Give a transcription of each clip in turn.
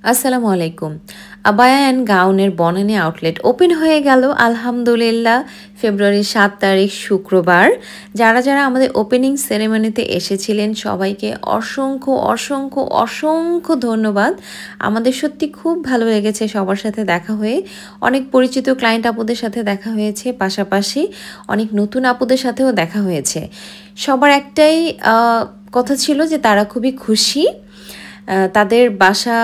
আসসালামু আলাইকুম। আবায়া অ্যান্ড গাউনের বনানী আউটলেট ওপেন হয়ে গেল আলহামদুলিল্লাহ ফেব্রুয়ারি ৭ তারিখ শুক্রবার। যারা যারা আমাদের ওপেনিং সেরেমনিতে এসেছিলেন সবাইকে অসংখ্য অসংখ্য অসংখ্য ধন্যবাদ। আমাদের সত্যি খুব ভালো লেগেছে সবার সাথে দেখা হয়ে। অনেক পরিচিত ক্লায়েন্ট আপুদের সাথে দেখা হয়েছে, পাশাপাশি অনেক নতুন আপুদের সাথেও দেখা হয়েছে। সবার একটাই কথা ছিল যে তারা খুবই খুশি। তাদের বাসা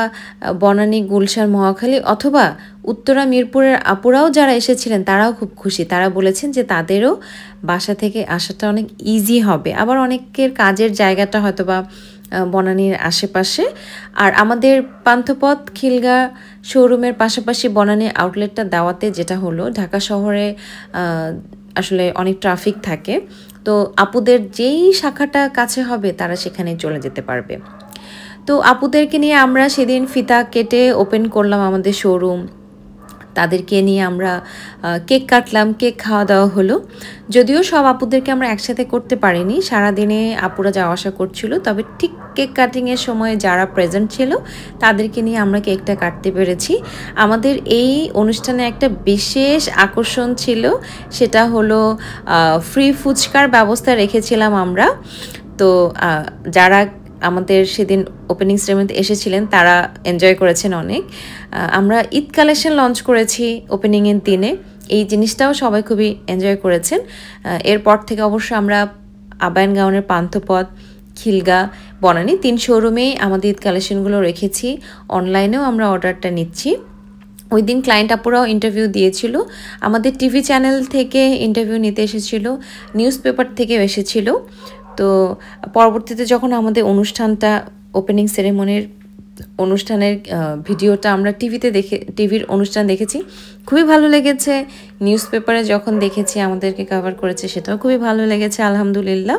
বনানী, গুলশান, মহাখালী অথবা উত্তরা মিরপুরের আপুরাও যারা এসেছিলেন তারাও খুব খুশি। তারা বলেছেন যে তাদেরও বাসা থেকে আসাটা অনেক ইজি হবে। আবার অনেকের কাজের জায়গাটা হয়তোবা বনানীর আশেপাশে। আর আমাদের পান্থপথ খিলগা শোরুমের পাশাপাশি বনানী আউটলেটটা দেওয়াতে যেটা হলো, ঢাকা শহরে আসলে অনেক ট্রাফিক থাকে, তো আপুদের যেই শাখাটা কাছে হবে তারা সেখানে চলে যেতে পারবে। তো আপুদেরকে নিয়ে আমরা সেদিন ফিতা কেটে ওপেন করলাম আমাদের শোরুম। তাদেরকে নিয়ে আমরা কেক কাটলাম, কেক খাওয়া দাওয়া হলো। যদিও সব আপুদেরকে আমরা একসাথে করতে পারিনি, সারাদিনে আপুরা যাওয়া আসা করছিল, তবে ঠিক কেক কাটিংয়ের সময় যারা প্রেজেন্ট ছিল তাদেরকে নিয়ে আমরা কেকটা কাটতে পেরেছি। আমাদের এই অনুষ্ঠানে একটা বিশেষ আকর্ষণ ছিল, সেটা হলো ফ্রি ফুচকার ব্যবস্থা রেখেছিলাম আমরা। তো যারা আমাদের সেদিন ওপেনিং সেরেমনিতে এসেছিলেন তারা এনজয় করেছেন অনেক। আমরা ঈদ কালেকশন লঞ্চ করেছি ওপেনিংয়ের দিনে, এই জিনিসটাও সবাই খুবই এনজয় করেছেন। এরপর থেকে অবশ্য আমরা আবায়ান গাউনের পান্থপথ, খিলগা, বনানী ৩ শোরুমেই আমাদের ঈদ কালেকশনগুলো রেখেছি। অনলাইনেও আমরা অর্ডারটা নিচ্ছি। ওই দিন ক্লায়েন্ট আপুরাও ইন্টারভিউ দিয়েছিল, আমাদের টিভি চ্যানেল থেকে ইন্টারভিউ নিতে এসেছিল, নিউজ পেপার থেকেও এসেছিল। তো পরবর্তীতে যখন আমাদের অনুষ্ঠানটা ওপেনিং সেরেমনির অনুষ্ঠানের ভিডিওটা আমরা টিভির অনুষ্ঠান দেখেছি, খুবই ভালো লেগেছে। নিউজ পেপারে যখন দেখেছি আমাদেরকে কভার করেছে, সেটাও খুবই ভালো লেগেছে আলহামদুলিল্লাহ।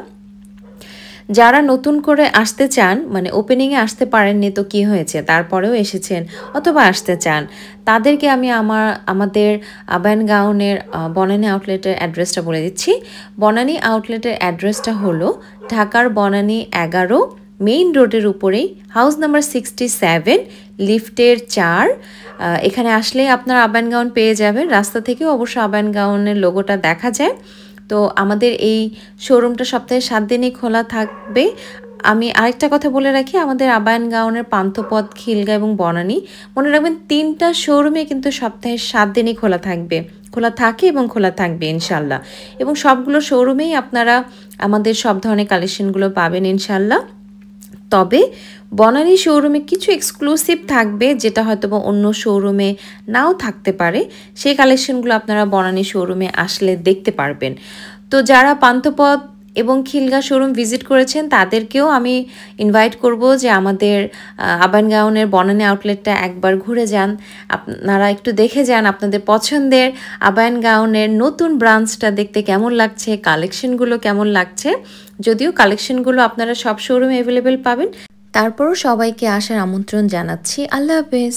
যারা নতুন করে আসতে চান, মানে ওপেনিংয়ে আসতে পারেননি তো কি হয়েছে, তারপরেও এসেছেন অথবা আসতে চান, তাদেরকে আমি আমাদের আবায়ান গাউনের বনানী আউটলেটের অ্যাড্রেসটা বলে দিচ্ছি। বনানী আউটলেটের অ্যাড্রেসটা হলো ঢাকার বনানী 11 মেইন রোডের উপরেই, হাউস নাম্বার 67, লিফটের 4। এখানে আসলেই আপনারা আবায়ান গাউন পেয়ে যাবেন। রাস্তা থেকেও অবশ্য আবায়ান গাউনের লোগোটা দেখা যায়। তো আমাদের এই শোরুমটা সপ্তাহে 7 দিনই খোলা থাকবে। আমি আরেকটা কথা বলে রাখি, আমাদের আবায়ান গাউনের পান্থপথ, খিলগা এবং বনানী, মনে রাখবেন 3টা শোরুমে কিন্তু সপ্তাহে 7 দিনই খোলা থাকবে, খোলা থাকে এবং খোলা থাকবে ইনশাল্লাহ। এবং সবগুলো শোরুমেই আপনারা আমাদের সব ধরনের কালেকশনগুলো পাবেন ইনশাল্লাহ। তবে বনানী শোরুমে কিছু এক্সক্লুসিভ থাকবে, যেটা হয়তো বা অন্য শোরুমে নাও থাকতে পারে। সেই কালেকশনগুলো আপনারা বনানী শোরুমে আসলে দেখতে পারবেন। তো যারা পান্থপথ এবং খিলগা শোরুম ভিজিট করেছেন তাদেরকেও আমি ইনভাইট করব যে আমাদের আবায়ান গাউনের বনানী আউটলেটটা একবার ঘুরে যান, আপনারা একটু দেখে যান আপনাদের পছন্দের আবায়ান গাউনের নতুন ব্রাঞ্চটা দেখতে কেমন লাগছে, কালেকশনগুলো কেমন লাগছে। যদিও কালেকশনগুলো আপনারা সব শোরুমে অ্যাভেলেবেল পাবেন, তারপরও সবাইকে আসার আমন্ত্রণ জানাচ্ছি। আল্লাহ হাফেজ।